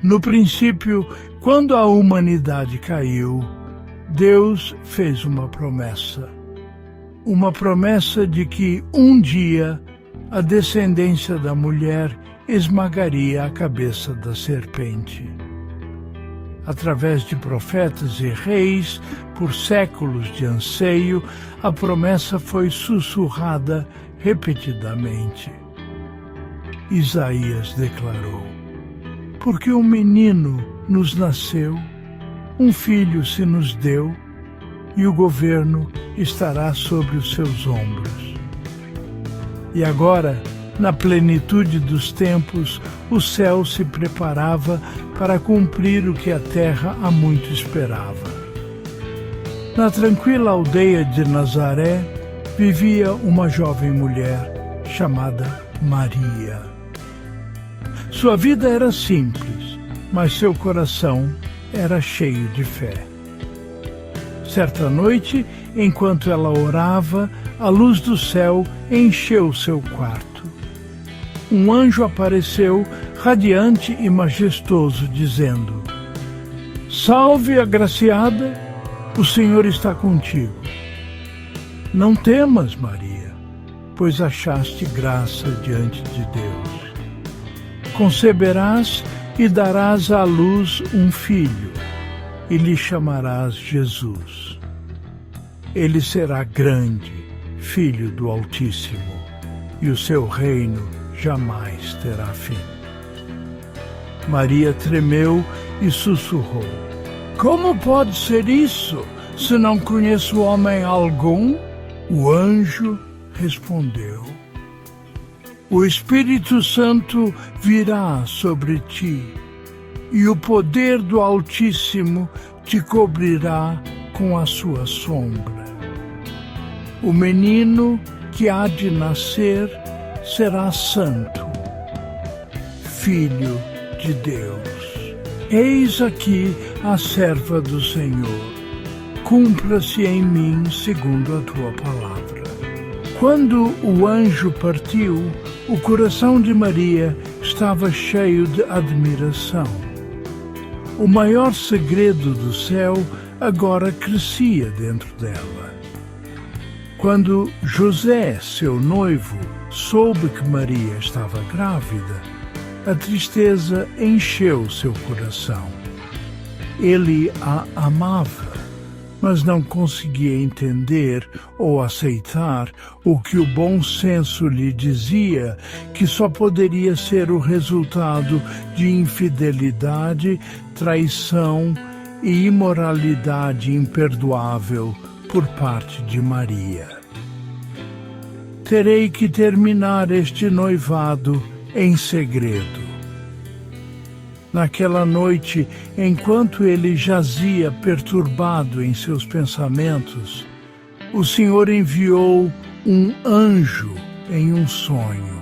No princípio, quando a humanidade caiu, Deus fez uma promessa de que um dia a descendência da mulher esmagaria a cabeça da serpente. Através de profetas e reis, por séculos de anseio, a promessa foi sussurrada repetidamente. Isaías declarou: porque um menino nos nasceu, um filho se nos deu, e o governo estará sobre os seus ombros. E agora, na plenitude dos tempos, o céu se preparava para cumprir o que a terra há muito esperava. Na tranquila aldeia de Nazaré, vivia uma jovem mulher chamada Maria. Sua vida era simples, mas seu coração era cheio de fé. Certa noite, enquanto ela orava, a luz do céu encheu seu quarto. Um anjo apareceu, radiante e majestoso, dizendo: Salve, agraciada, o Senhor está contigo. Não temas, Maria, pois achaste graça diante de Deus. Conceberás e darás à luz um filho, e lhe chamarás Jesus. Ele será grande, filho do Altíssimo, e o seu reino jamais terá fim. Maria tremeu e sussurrou: Como pode ser isso, se não conheço homem algum? O anjo respondeu: O Espírito Santo virá sobre ti, e o poder do Altíssimo te cobrirá com a sua sombra. O menino que há de nascer será santo, Filho de Deus. Eis aqui a serva do Senhor. Cumpra-se em mim segundo a tua palavra. Quando o anjo partiu, o coração de Maria estava cheio de admiração. O maior segredo do céu agora crescia dentro dela. Quando José, seu noivo, soube que Maria estava grávida, a tristeza encheu seu coração. Ele a amava, mas não conseguia entender ou aceitar o que o bom senso lhe dizia, que só poderia ser o resultado de infidelidade, traição e imoralidade imperdoável por parte de Maria. Terei que terminar este noivado em segredo. Naquela noite, enquanto ele jazia perturbado em seus pensamentos, o Senhor enviou um anjo em um sonho.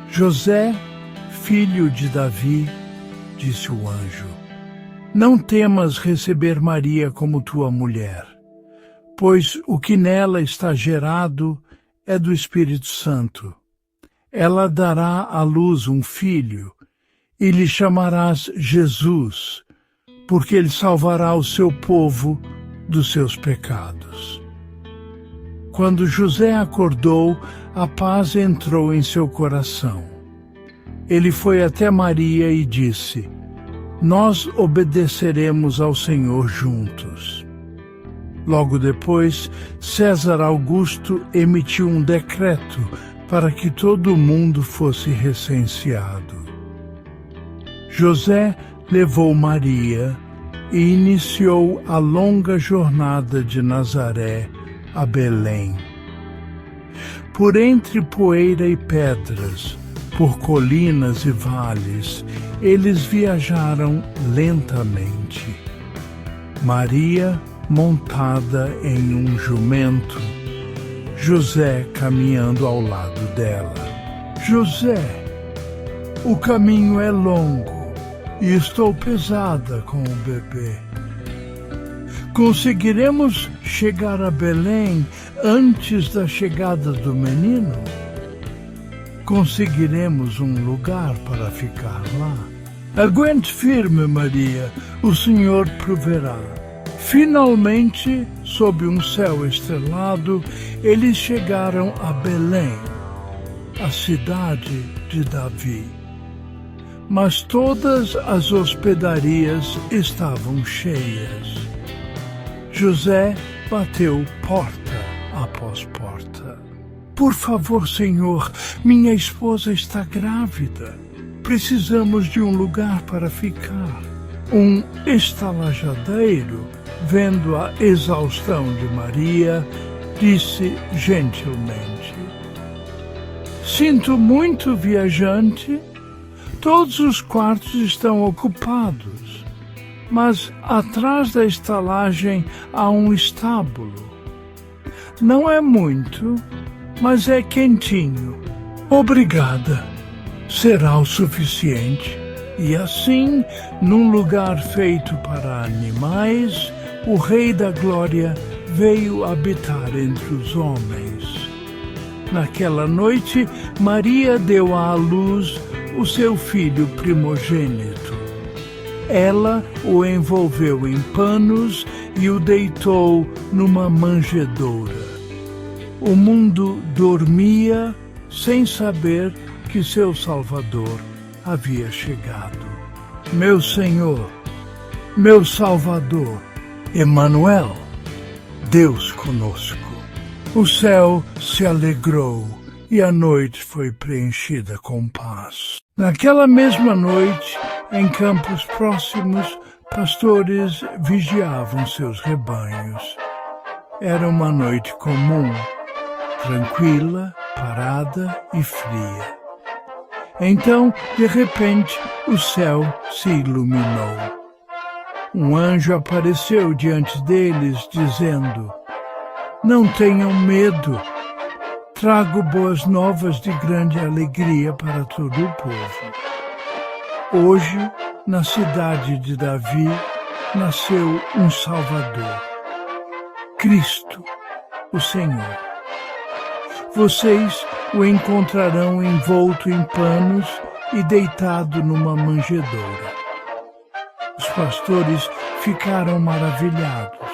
José, filho de Davi, disse o anjo, não temas receber Maria como tua mulher, pois o que nela está gerado é do Espírito Santo. Ela dará à luz um filho, e lhe chamarás Jesus, porque ele salvará o seu povo dos seus pecados. Quando José acordou, a paz entrou em seu coração. Ele foi até Maria e disse: Nós obedeceremos ao Senhor juntos. Logo depois, César Augusto emitiu um decreto para que todo o mundo fosse recenseado. José levou Maria e iniciou a longa jornada de Nazaré a Belém. Por entre poeira e pedras, por colinas e vales, eles viajaram lentamente. Maria montada em um jumento, José caminhando ao lado dela. José, o caminho é longo e estou pesada com o bebê. Conseguiremos chegar a Belém antes da chegada do menino? conseguiremos um lugar para ficar lá. Aguente firme, Maria, o Senhor proverá. Finalmente, sob um céu estrelado, eles chegaram a Belém, a cidade de Davi. Mas todas as hospedarias estavam cheias. José bateu porta após porta. Por favor, Senhor, minha esposa está grávida. Precisamos de um lugar para ficar. Um estalajadeiro, vendo a exaustão de Maria, disse gentilmente: Sinto muito, viajante. Todos os quartos estão ocupados, mas atrás da estalagem há um estábulo. Não é muito, mas é quentinho. Obrigada. Será o suficiente. E assim, num lugar feito para animais, o Rei da Glória veio habitar entre os homens. Naquela noite, Maria deu à luz o seu filho primogênito. Ela o envolveu em panos e o deitou numa manjedoura. O mundo dormia sem saber que seu Salvador havia chegado. Meu Senhor, meu Salvador, Emanuel, Deus conosco. O céu se alegrou e a noite foi preenchida com paz. Naquela mesma noite, em campos próximos, pastores vigiavam seus rebanhos. Era uma noite comum, tranquila, parada e fria. Então, de repente, o céu se iluminou. Um anjo apareceu diante deles, dizendo: Não tenham medo. Trago boas novas de grande alegria para todo o povo. Hoje, na cidade de Davi, nasceu um Salvador, Cristo, o Senhor. Vocês o encontrarão envolto em panos e deitado numa manjedoura. Os pastores ficaram maravilhados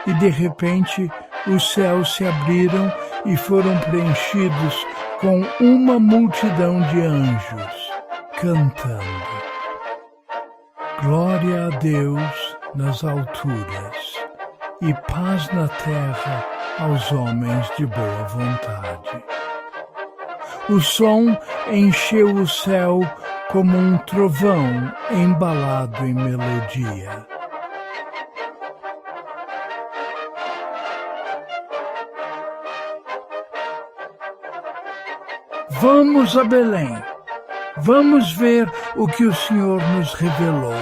e, de repente, os céus se abriram e foram preenchidos com uma multidão de anjos, cantando: Glória a Deus nas alturas e paz na terra aos homens de boa vontade. O som encheu o céu como um trovão embalado em melodia. Vamos a Belém. Vamos ver o que o Senhor nos revelou.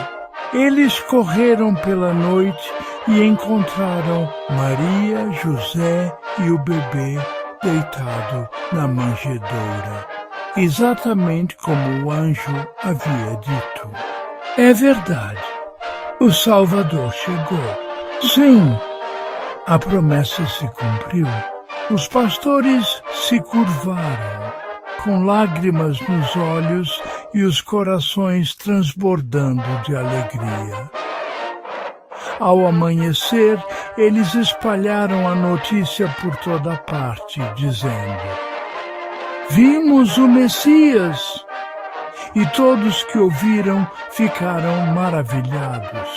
Eles correram pela noite e encontraram Maria, José e o bebê deitado na manjedoura, exatamente como o anjo havia dito. É verdade, o Salvador chegou. Sim, a promessa se cumpriu. Os pastores se curvaram, com lágrimas nos olhos e os corações transbordando de alegria. Ao amanhecer, eles espalharam a notícia por toda parte, dizendo: Vimos o Messias! E todos que ouviram ficaram maravilhados.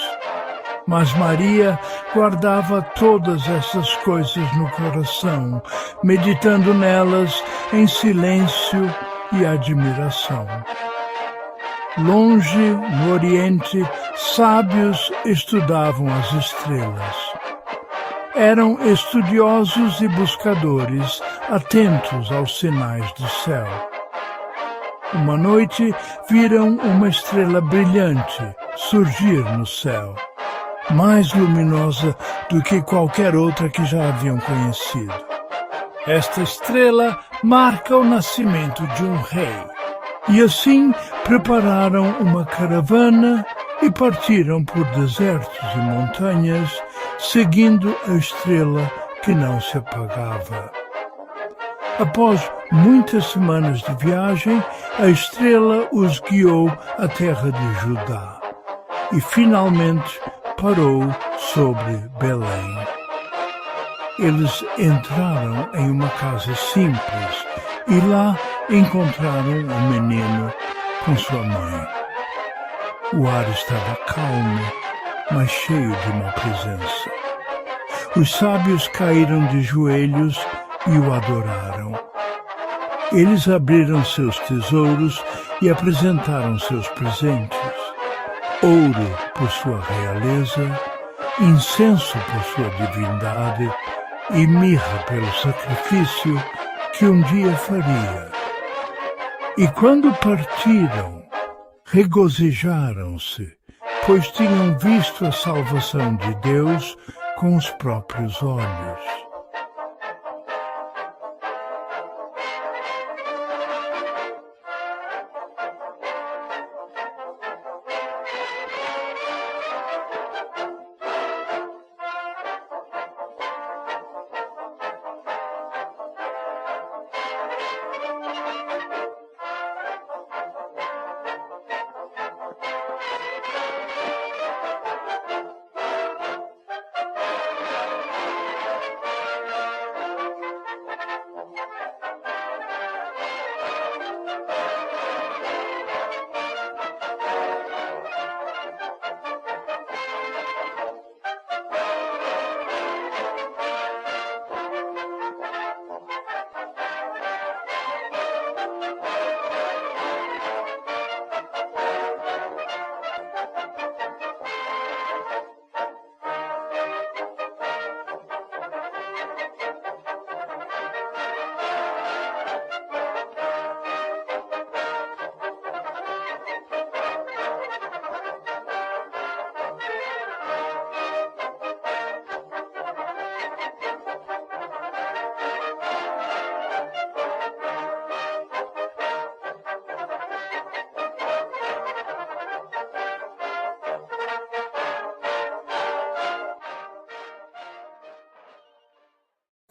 Mas Maria guardava todas essas coisas no coração, meditando nelas em silêncio e admiração. Longe, no Oriente, sábios estudavam as estrelas. Eram estudiosos e buscadores, atentos aos sinais do céu. Uma noite viram uma estrela brilhante surgir no céu, mais luminosa do que qualquer outra que já haviam conhecido. Esta estrela marca o nascimento de um rei. E assim prepararam uma caravana e partiram por desertos e montanhas, seguindo a estrela que não se apagava. Após muitas semanas de viagem, a estrela os guiou à terra de Judá e finalmente parou sobre Belém. Eles entraram em uma casa simples e lá encontraram um menino com sua mãe. O ar estava calmo, mas cheio de uma presença. Os sábios caíram de joelhos e o adoraram. Eles abriram seus tesouros e apresentaram seus presentes: ouro por sua realeza, incenso por sua divindade e mirra pelo sacrifício que um dia faria. E quando partiram, regozijaram-se, pois tinham visto a salvação de Deus com os próprios olhos.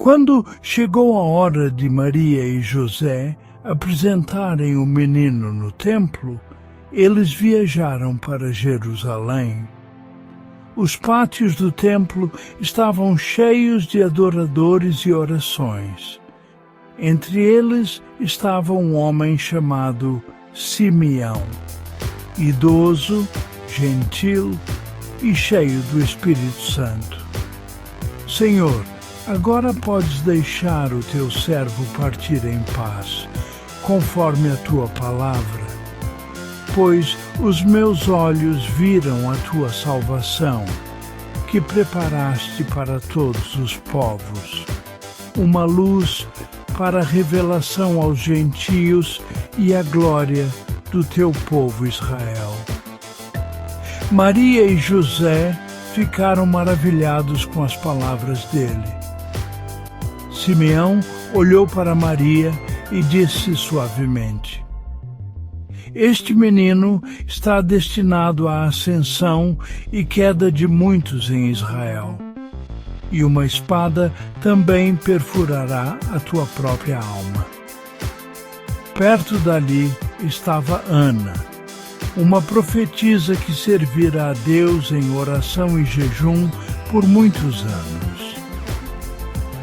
Quando chegou a hora de Maria e José apresentarem o menino no templo, eles viajaram para Jerusalém. Os pátios do templo estavam cheios de adoradores e orações. Entre eles estava um homem chamado Simeão, idoso, gentil e cheio do Espírito Santo. Senhor, agora podes deixar o teu servo partir em paz, conforme a tua palavra, pois os meus olhos viram a tua salvação, que preparaste para todos os povos, uma luz para a revelação aos gentios e a glória do teu povo Israel. Maria e José ficaram maravilhados com as palavras dele. Simeão olhou para Maria e disse suavemente: Este menino está destinado à ascensão e queda de muitos em Israel, e uma espada também perfurará a tua própria alma. Perto dali estava Ana, uma profetisa que servira a Deus em oração e jejum por muitos anos.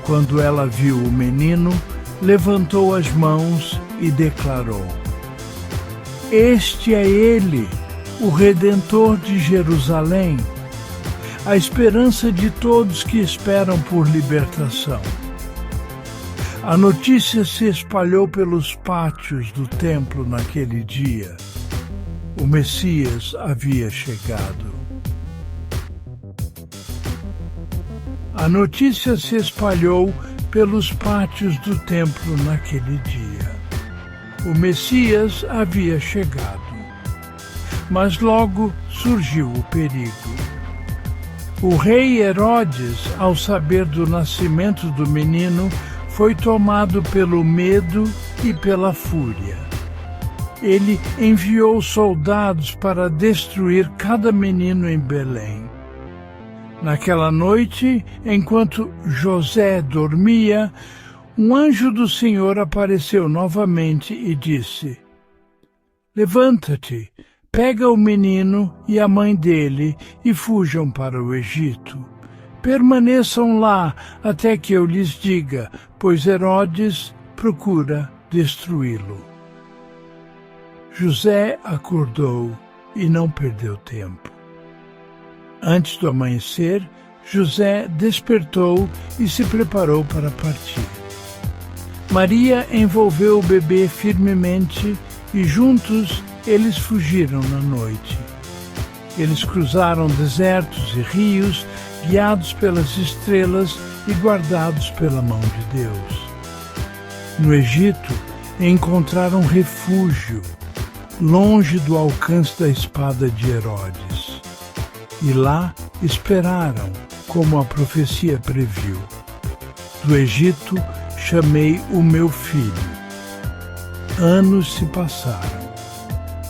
Quando ela viu o menino, levantou as mãos e declarou: Este é ele, o Redentor de Jerusalém, a esperança de todos que esperam por libertação. A notícia se espalhou pelos pátios do templo naquele dia. O Messias havia chegado. A notícia se espalhou pelos pátios do templo naquele dia. O Messias havia chegado. Mas logo surgiu o perigo. O rei Herodes, ao saber do nascimento do menino, foi tomado pelo medo e pela fúria. Ele enviou soldados para destruir cada menino em Belém. Naquela noite, enquanto José dormia, Um anjo do Senhor apareceu novamente e disse: Levanta-te, pega o menino e a mãe dele e fujam para o Egito. Permaneçam lá até que eu lhes diga, pois Herodes procura destruí-lo. José acordou e não perdeu tempo. Antes do amanhecer, José despertou e se preparou para partir. Maria envolveu o bebê firmemente e juntos eles fugiram na noite. Eles cruzaram desertos e rios, guiados pelas estrelas e guardados pela mão de Deus. No Egito, encontraram refúgio, longe do alcance da espada de Herodes. E lá esperaram, como a profecia previu. Do Egito chamei o meu filho. Anos se passaram.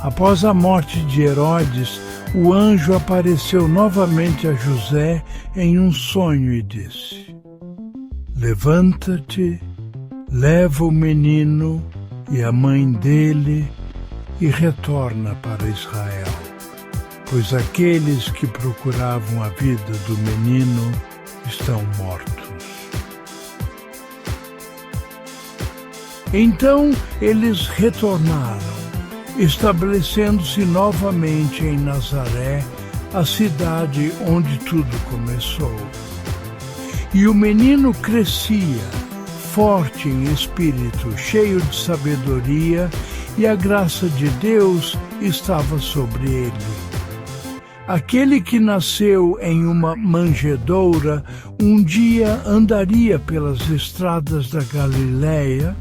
Após a morte de Herodes, o anjo apareceu novamente a José em um sonho e disse: Levanta-te, leva o menino e a mãe dele e retorna para Israel, pois aqueles que procuravam a vida do menino estão mortos. Então eles retornaram, estabelecendo-se novamente em Nazaré, a cidade onde tudo começou. E o menino crescia, forte em espírito, cheio de sabedoria, e a graça de Deus estava sobre ele. Aquele que nasceu em uma manjedoura, um dia andaria pelas estradas da Galiléia,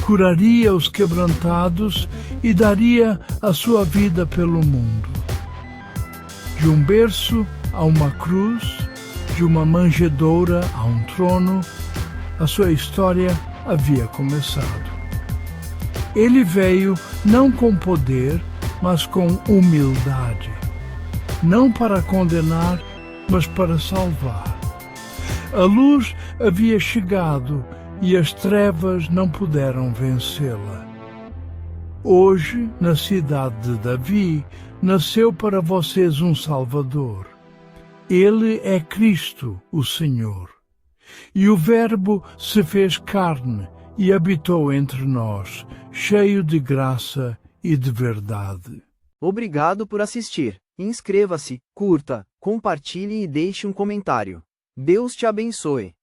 curaria os quebrantados e daria a sua vida pelo mundo. De um berço a uma cruz, de uma manjedoura a um trono, a sua história havia começado. Ele veio não com poder, mas com humildade, não para condenar, mas para salvar. A luz havia chegado e as trevas não puderam vencê-la. Hoje, na cidade de Davi, nasceu para vocês um Salvador. Ele é Cristo, o Senhor. E o Verbo se fez carne e habitou entre nós, cheio de graça e de verdade. Obrigado por assistir. Inscreva-se, curta, compartilhe e deixe um comentário. Deus te abençoe.